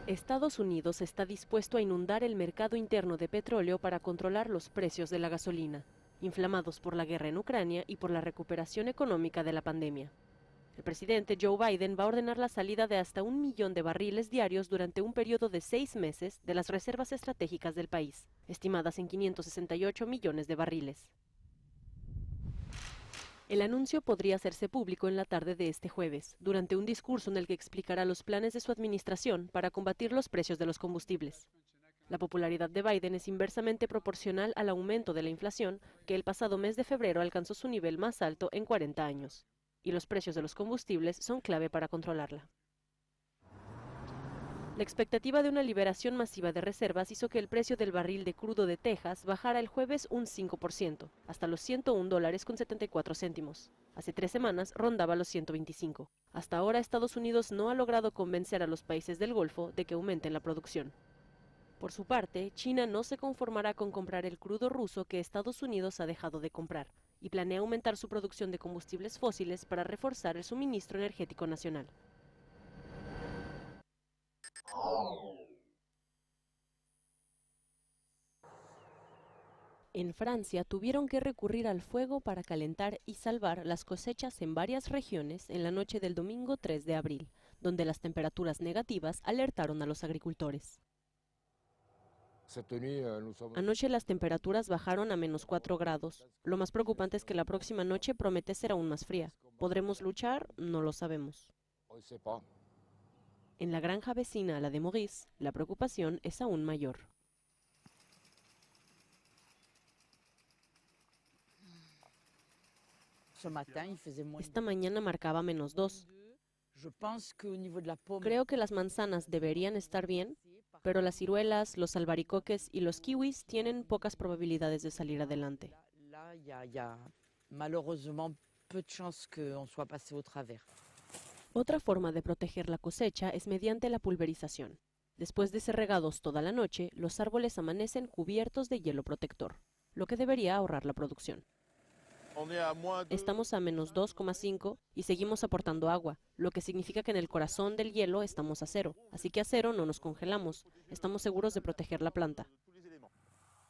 Estados Unidos está dispuesto a inundar el mercado interno de petróleo para controlar los precios de la gasolina, inflamados por la guerra en Ucrania y por la recuperación económica de la pandemia. El presidente Joe Biden va a ordenar la salida de hasta 1 millón de barriles diarios durante un periodo de 6 meses de las reservas estratégicas del país, estimadas en 568 millones de barriles. El anuncio podría hacerse público en la tarde de este jueves, durante un discurso en el que explicará los planes de su administración para combatir los precios de los combustibles. La popularidad de Biden es inversamente proporcional al aumento de la inflación, que el pasado mes de febrero alcanzó su nivel más alto en 40 años. Y los precios de los combustibles son clave para controlarla. La expectativa de una liberación masiva de reservas hizo que el precio del barril de crudo de Texas bajara el jueves un 5%, hasta los $101.74. Hace 3 semanas rondaba los 125. Hasta ahora Estados Unidos no ha logrado convencer a los países del Golfo de que aumenten la producción. Por su parte, China no se conformará con comprar el crudo ruso que Estados Unidos ha dejado de comprar, y planea aumentar su producción de combustibles fósiles para reforzar el suministro energético nacional. En Francia tuvieron que recurrir al fuego para calentar y salvar las cosechas en varias regiones en la noche del domingo 3 de abril, donde las temperaturas negativas alertaron a los agricultores. Anoche las temperaturas bajaron a -4 grados. Lo más preocupante es que la próxima noche promete ser aún más fría. ¿Podremos luchar? No lo sabemos. En la granja vecina a la de Maurice, la preocupación es aún mayor. Esta mañana marcaba -2. Creo que las manzanas deberían estar bien, pero las ciruelas, los albaricoques y los kiwis tienen pocas probabilidades de salir adelante. Otra forma de proteger la cosecha es mediante la pulverización. Después de ser regados toda la noche, los árboles amanecen cubiertos de hielo protector, lo que debería ahorrar la producción. Estamos a menos 2,5 y seguimos aportando agua, lo que significa que en el corazón del hielo estamos a cero. Así que a cero no nos congelamos, estamos seguros de proteger la planta.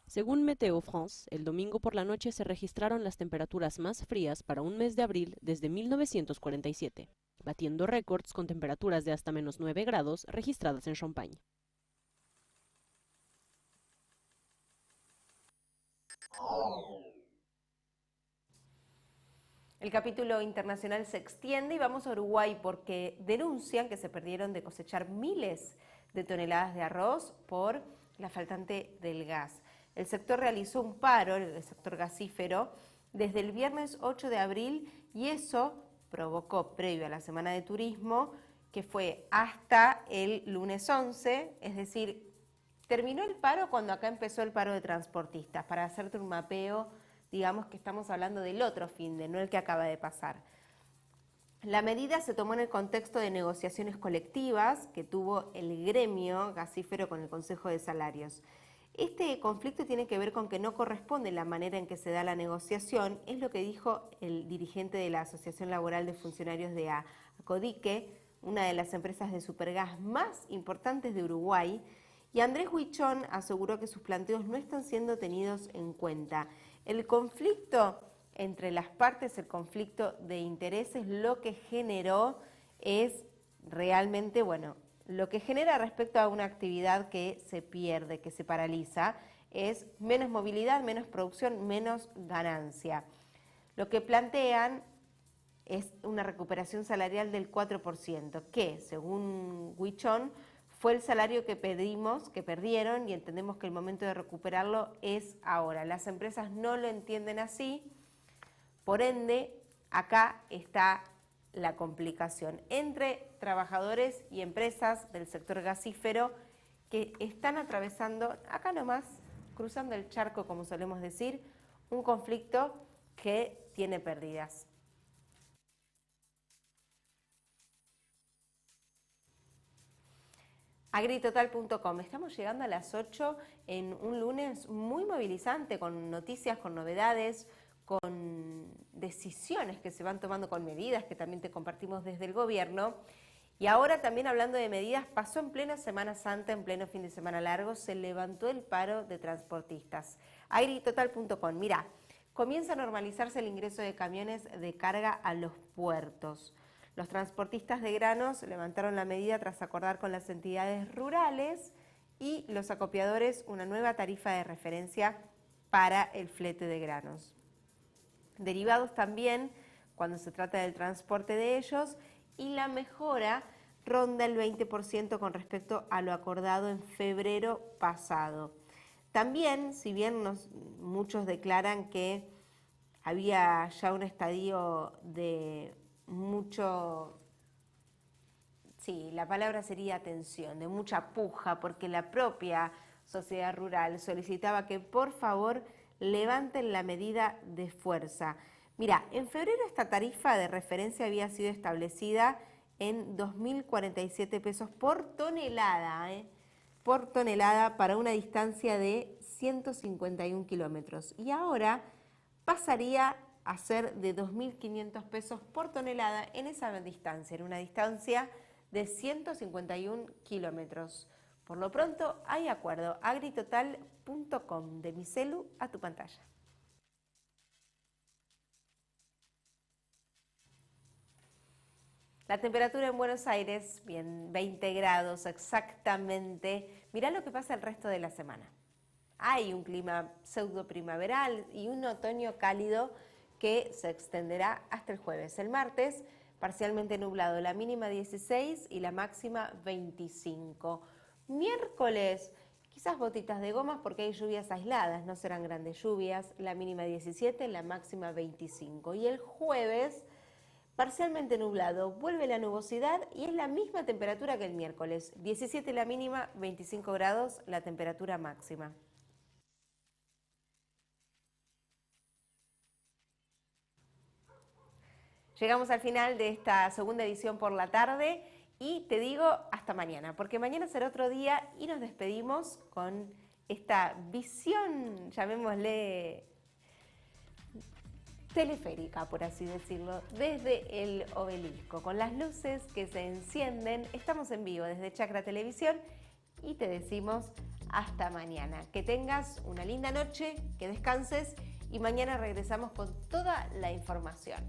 Según Météo France, el domingo por la noche se registraron las temperaturas más frías para un mes de abril desde 1947, batiendo récords con temperaturas de hasta menos 9 grados registradas en Champagne. El capítulo internacional se extiende y vamos a Uruguay porque denuncian que se perdieron de cosechar miles de toneladas de arroz por la faltante del gas. El sector realizó un paro, el sector gasífero, desde el viernes 8 de abril y eso provocó, previo a la Semana de Turismo, que fue hasta el lunes 11, es decir, terminó el paro cuando acá empezó el paro de transportistas. Para hacerte un mapeo, digamos que estamos hablando del otro finde, no el que acaba de pasar. La medida se tomó en el contexto de negociaciones colectivas que tuvo el gremio gasífero con el Consejo de Salarios. Este conflicto tiene que ver con que no corresponde la manera en que se da la negociación, es lo que dijo el dirigente de la Asociación Laboral de Funcionarios de ACODICE, una de las empresas de supergas más importantes de Uruguay, y Andrés Huichón aseguró que sus planteos no están siendo tenidos en cuenta. El conflicto entre las partes, el conflicto de intereses, lo que generó es realmente, lo que genera respecto a una actividad que se pierde, que se paraliza, es menos movilidad, menos producción, menos ganancia. Lo que plantean es una recuperación salarial del 4%, que, según Huichón, fue el salario que perdieron y entendemos que el momento de recuperarlo es ahora. Las empresas no lo entienden así, por ende, acá está la complicación entre trabajadores y empresas del sector gasífero que están atravesando, acá nomás, cruzando el charco, como solemos decir, un conflicto que tiene pérdidas. Agritotal.com. Estamos llegando a las 8 en un lunes muy movilizante, con noticias, con novedades, con decisiones que se van tomando, con medidas que también te compartimos desde el gobierno. Y ahora también hablando de medidas, pasó en plena Semana Santa, en pleno fin de semana largo, se levantó el paro de transportistas. Agritotal.com. Mira, comienza a normalizarse el ingreso de camiones de carga a los puertos. Los transportistas de granos levantaron la medida tras acordar con las entidades rurales y los acopiadores una nueva tarifa de referencia para el flete de granos. Derivados también cuando se trata del transporte de ellos, y la mejora ronda el 20% con respecto a lo acordado en febrero pasado. También, si bien muchos declaran que había ya un estadio de mucho, sí, la palabra sería tensión, de mucha puja, porque la propia sociedad rural solicitaba que por favor levanten la medida de fuerza. Mira, en febrero esta tarifa de referencia había sido establecida en 2.047 pesos por tonelada, para una distancia de 151 kilómetros. Y ahora pasaría a ser de 2.500 pesos por tonelada en esa distancia, en una distancia de 151 kilómetros. Por lo pronto hay acuerdo. Agritotal.com, de mi celu a tu pantalla. La temperatura en Buenos Aires, bien, 20 grados exactamente. Mirá lo que pasa el resto de la semana. Hay un clima pseudo primaveral y un otoño cálido que se extenderá hasta el jueves. El martes, parcialmente nublado, la mínima 16 y la máxima 25. Miércoles, quizás botitas de gomas porque hay lluvias aisladas, no serán grandes lluvias, la mínima 17, la máxima 25. Y el jueves, parcialmente nublado, vuelve la nubosidad y es la misma temperatura que el miércoles, 17 la mínima, 25 grados la temperatura máxima. Llegamos al final de esta segunda edición por la tarde Y te digo hasta mañana, porque mañana será otro día y nos despedimos con esta visión, llamémosle teleférica, por así decirlo, desde el obelisco, con las luces que se encienden. Estamos en vivo desde Chacra Televisión y te decimos hasta mañana. Que tengas una linda noche, que descanses y mañana regresamos con toda la información.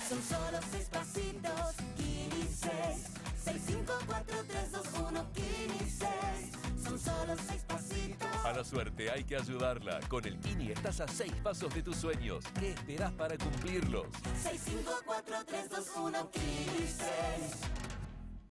Son solo 6 pasitos, Kini 6. 6, 5, 4, 3, 2, 1, Kini 6. Son solo 6 pasitos. A la suerte hay que ayudarla. Con el Kini estás a 6 pasos de tus sueños. ¿Qué esperás para cumplirlos? 6, 5, 4, 3, 2, 1, Kini 6.